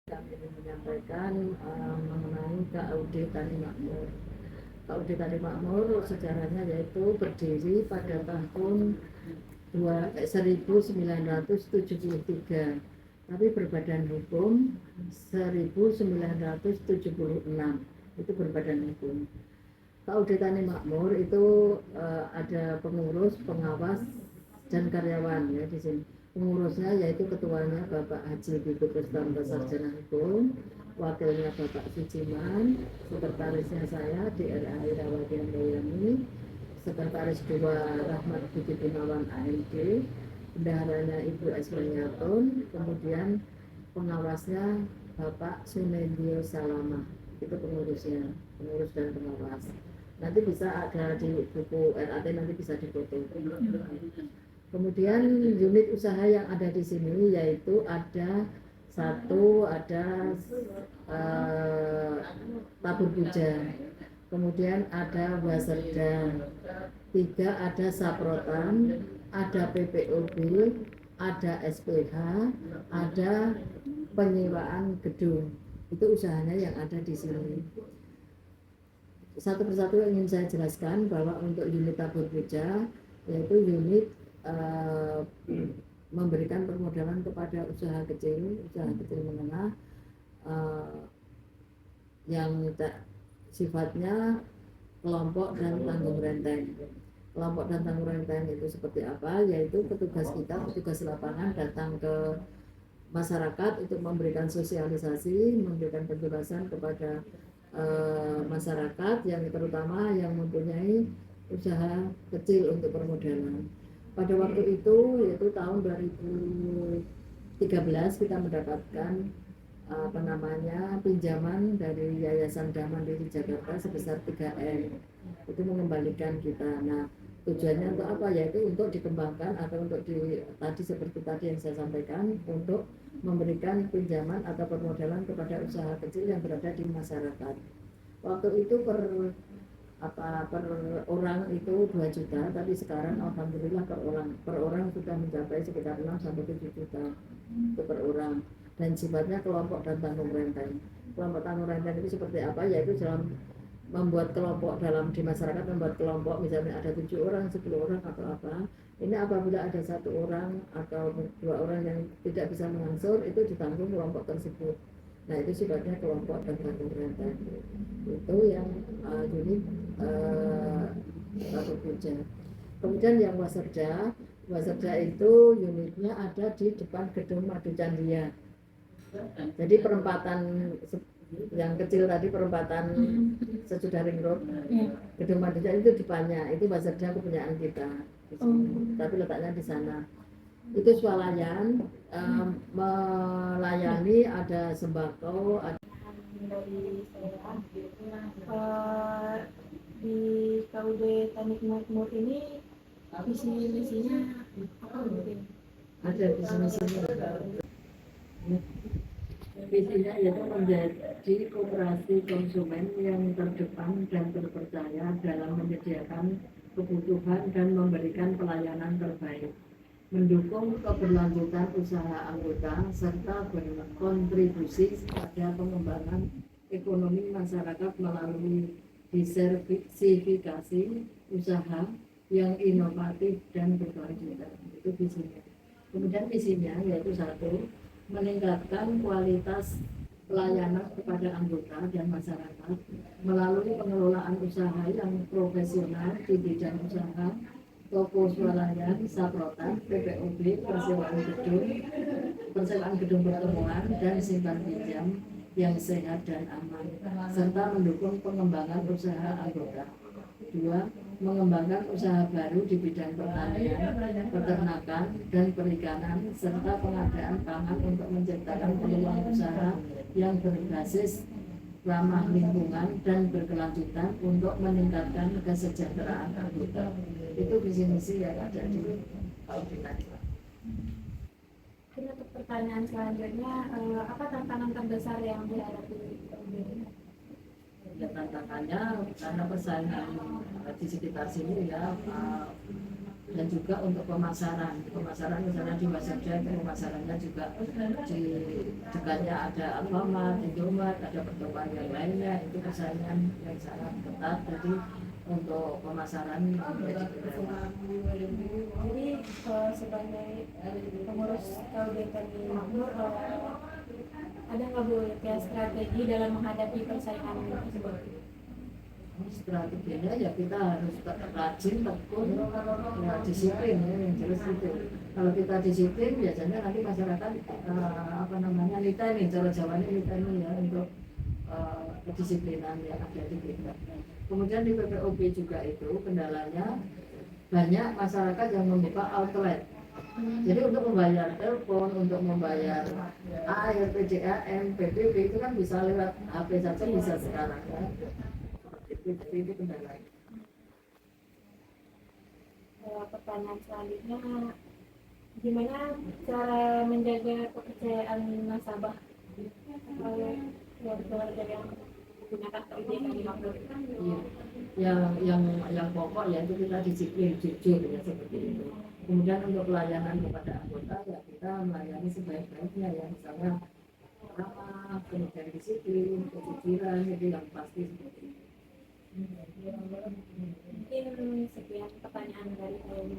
Kami ingin menyampaikan mengenai KUD Tani Makmur. KUD Tani Makmur sejarahnya yaitu berdiri pada tahun 1973, tapi berbadan hukum 1976. Itu berbadan hukum. KUD Tani Makmur itu ada pengurus, pengawas, dan karyawan ya di sini. Pengurusnya yaitu ketuanya Bapak Haji Bibit Rustanto Sarjana Hukum, wakilnya Bapak Suciman, sekretarisnya saya D.R.A. Irawati Handayani, sekretaris 2 Rahmat Budi Gunawan AMD, bendaharanya Ibu Esmaniatun, kemudian pengawasnya Bapak Sunendio Salama. Itu pengurusnya, pengurus dan pengawas. Nanti bisa ada di buku RAT, nanti bisa difoto. Kemudian unit usaha yang ada di sini yaitu ada Tabur Puja, kemudian ada Waserda, 3 ada Saprotan, ada PPOB, ada SPH, ada penyewaan gedung. Itu usahanya yang ada di sini. Satu persatu ingin saya jelaskan bahwa untuk unit Tabur Puja yaitu unit memberikan permodalan kepada usaha kecil menengah yang sifatnya kelompok dan tanggung renteng. Kelompok dan tanggung renteng itu seperti apa? Yaitu petugas lapangan datang ke masyarakat untuk memberikan sosialisasi, memberikan penjelasan kepada masyarakat yang terutama yang mempunyai usaha kecil untuk permodalan. Pada waktu itu yaitu tahun 2013 kita mendapatkan pinjaman dari Yayasan Dhamma Mandiri Jakarta sebesar 3M. Itu mengembalikan kita. Nah, tujuannya untuk apa? Yaitu untuk dikembangkan atau untuk tadi seperti tadi yang saya sampaikan, untuk memberikan pinjaman atau permodalan kepada usaha kecil yang berada di masyarakat. Waktu itu per orang itu 2 juta, tapi sekarang alhamdulillah per orang sudah mencapai sekitar 6 sampai 7 juta itu per orang. Dan sifatnya kelompok dan tanggung renteng. Kelompok tanggung renteng itu seperti apa? Yaitu dalam membuat kelompok di masyarakat, membuat kelompok misalnya ada 7 orang, 10 orang atau apa. Ini apabila ada 1 orang atau 2 orang yang tidak bisa mengangsur, itu ditanggung kelompok tersebut. Nah, itu sifatnya kelompok dan tanggung renteng. Itu yang unit Tabur Puja. Kemudian yang Waserda itu unitnya ada di depan gedung Madu Candia. Jadi perempatan yang kecil tadi, perempatan sesudah ring road, gedung Madu Candia itu depannya, itu Waserda kepunyaan kita. Tapi letaknya di sana. Itu swalayan, melayani, ada sembako, ada dari saya di KUD Tani Makmur ini misinya apa mungkin? Ada misinya yaitu menjadi koperasi konsumen yang terdepan dan terpercaya dalam menyediakan kebutuhan dan memberikan pelayanan terbaik, mendukung keberlanjutan usaha anggota serta berkontribusi pada pengembangan ekonomi masyarakat melalui diversifikasi usaha yang inovatif dan berkelanjutan. Itu visinya. Kemudian visinya yaitu 1, meningkatkan kualitas pelayanan kepada anggota dan masyarakat melalui pengelolaan usaha yang profesional di bidang usaha toko swalayan, saprotan, PPOB, persewaan gedung pertemuan dan simpan pinjam yang sehat dan aman, serta mendukung pengembangan usaha anggota. 2. Mengembangkan usaha baru di bidang pertanian, peternakan, dan perikanan, serta pengadaan pangan untuk menciptakan peluang usaha yang berbasis ramah lingkungan dan berkelanjutan untuk meningkatkan kesejahteraan anggota. Itu visi-misi yang ada di KUD Tani Makmur. Untuk pertanyaan selanjutnya, apa tantangan terbesar yang dihadapi KUD? Ya, tantangannya karena persaingan di sekitar sini ya Dan juga untuk pemasaran misalnya di Waseda itu pemasarannya juga di dekatnya ada Alfamart, Indomaret, ada pertokoan yang lainnya, itu persaingan yang sangat ketat. Jadi untuk pemasaran menjadi kendala. Jadi sebagai pengurus Kabupaten Makmur, ada nggak Bu ya strategi dalam menghadapi persaingan tersebut? Strateginya ya kita harus tetap rajin, tekun, ya disiplin ya, yang jelas itu. Kalau kita disiplin biasanya nanti masyarakat nilai nih, cara Jawanya nilai ya untuk kedisiplinan yang ada di kita. Kemudian di PPOB juga itu kendalanya banyak masyarakat yang membuka outlet. Jadi untuk membayar telepon, untuk membayar air, PJAM, PBB itu kan bisa lewat HP saja bisa sekarang ya. Jadi itu kendala. Pertanyaan selanjutnya, gimana cara menjaga kepercayaan nasabah keluarga yang menggunakan KUJK di Makmur? Iya. Yang pokok yaitu kita disiplin, jujur ya seperti itu. Kemudian untuk pelayanan kepada anggota ya kita melayani sebaik-baiknya ya, misalnya ramah, kemudian disiplin, kejujuran, itu yang pasti seperti itu. Mungkin sekian pertanyaan dari saya.